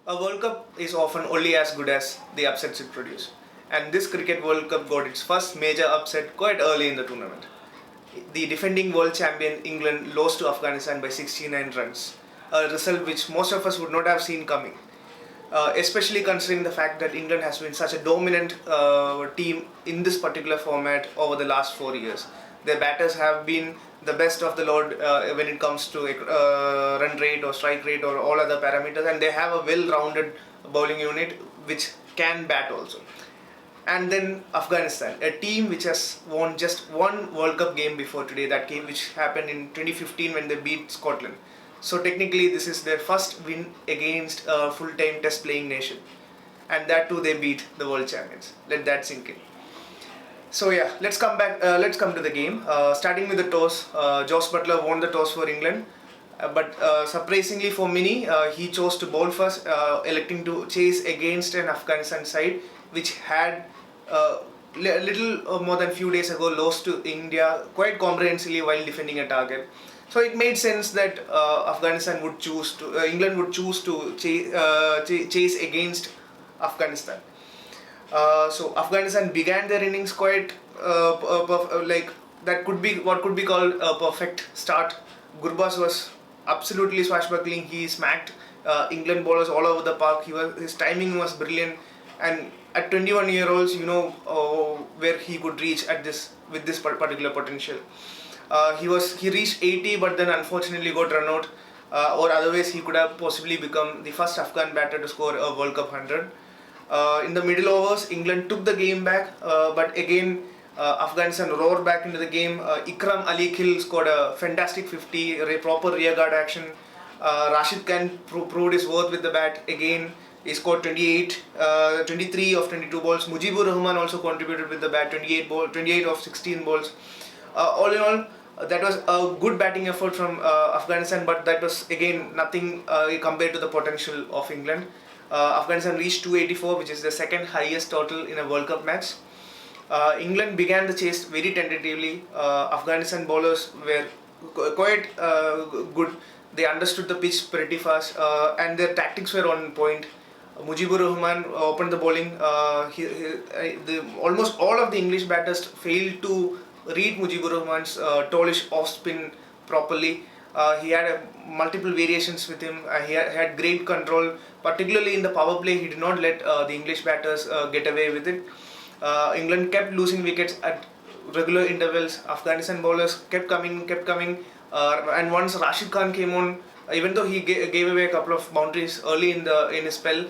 A World Cup is often only as good as the upsets it produces. And this Cricket World Cup got its first major upset quite early in the tournament. The defending world champion England lost to Afghanistan by 69 runs, a result which most of us would not have seen coming. Especially considering the fact that England has been such a dominant team in this particular format over the last 4 years. Their batters have been the best of the lot when it comes to run rate or strike rate or all other parameters, and they have a well-rounded bowling unit which can bat also. And then Afghanistan, a team which has won just one World Cup game before today, that game which happened in 2015 when they beat Scotland. So technically this is their first win against a full-time test playing nation, and that too they beat the world champions. Let that sink in. So yeah, let's come back. Let's come to the game. Starting with the toss, Josh Butler won the toss for England, but surprisingly for many, he chose to bowl first, electing to chase against an Afghanistan side which had little more than few days ago lost to India quite comprehensively while defending a target. So it made sense that England would choose to chase against Afghanistan. So Afghanistan began their innings quite like that could be what could be called a perfect start. Gurbaz was absolutely swashbuckling. He smacked England bowlers all over the park. His timing was brilliant, and at 21-year-olds, where he could reach at this with this particular potential. He reached 80, but then unfortunately got run out, or otherwise he could have possibly become the first Afghan batter to score a World Cup 100. In the middle overs, England took the game back, but again Afghanistan roared back into the game. Ikram Ali Khil scored a fantastic 50, proper rearguard action. Rashid Khan proved his worth with the bat again. He scored 23 of 22 balls. Mujibur Rahman also contributed with the bat, 28 of 16 balls. All in all, that was a good batting effort from Afghanistan, but that was again nothing compared to the potential of England. Afghanistan reached 284, which is the second highest total in a World Cup match. England began the chase very tentatively. Afghanistan bowlers were quite good. They understood the pitch pretty fast, and their tactics were on point. Mujibur Rahman opened the bowling. Almost all of the English batters failed to read Mujibur Rahman's tallish off spin properly. He had multiple variations with him. He had great control, particularly in the power play. He did not let the English batters get away with it. England kept losing wickets at regular intervals. Afghanistan bowlers kept coming, and once Rashid Khan came on, even though he gave away a couple of boundaries early in his spell,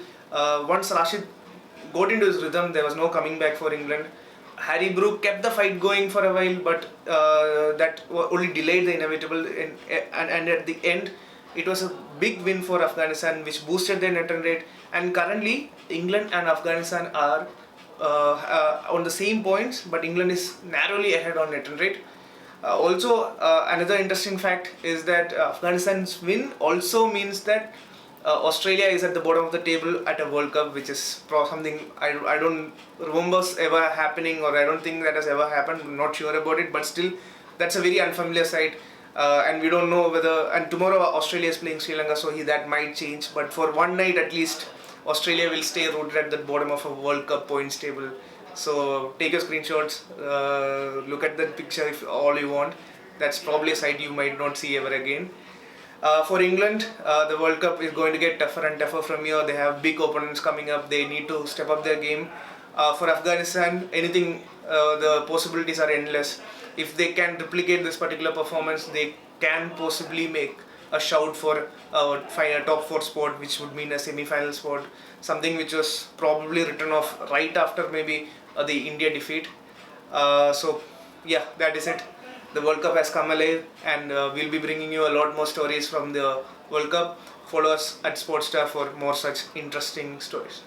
once Rashid got into his rhythm, there was no coming back for England. Harry Brook kept the fight going for a while, but that only delayed the inevitable. And at the end, it was a big win for Afghanistan, which boosted their net run rate. And currently, England and Afghanistan are on the same points, but England is narrowly ahead on net run rate. Also, another interesting fact is that Afghanistan's win also means that Australia is at the bottom of the table at a World Cup, which is something I don't remember ever happening, or I don't think that has ever happened. I'm not sure about it, but still, that's a very unfamiliar sight, and we don't know whether. And tomorrow Australia is playing Sri Lanka, so that might change. But for one night at least, Australia will stay rooted at the bottom of a World Cup points table. So take your screenshots, look at that picture if all you want. That's probably a sight you might not see ever again. For England, the World Cup is going to get tougher and tougher from here. They have big opponents coming up. They need to step up their game. For Afghanistan, the possibilities are endless. If they can replicate this particular performance, they can possibly make a shout for a top 4 spot, which would mean a semi-final spot. Something which was probably written off right after maybe the India defeat. So yeah, that is it. The World Cup has come alive, and we'll be bringing you a lot more stories from the World Cup. Follow us at Sportstar for more such interesting stories.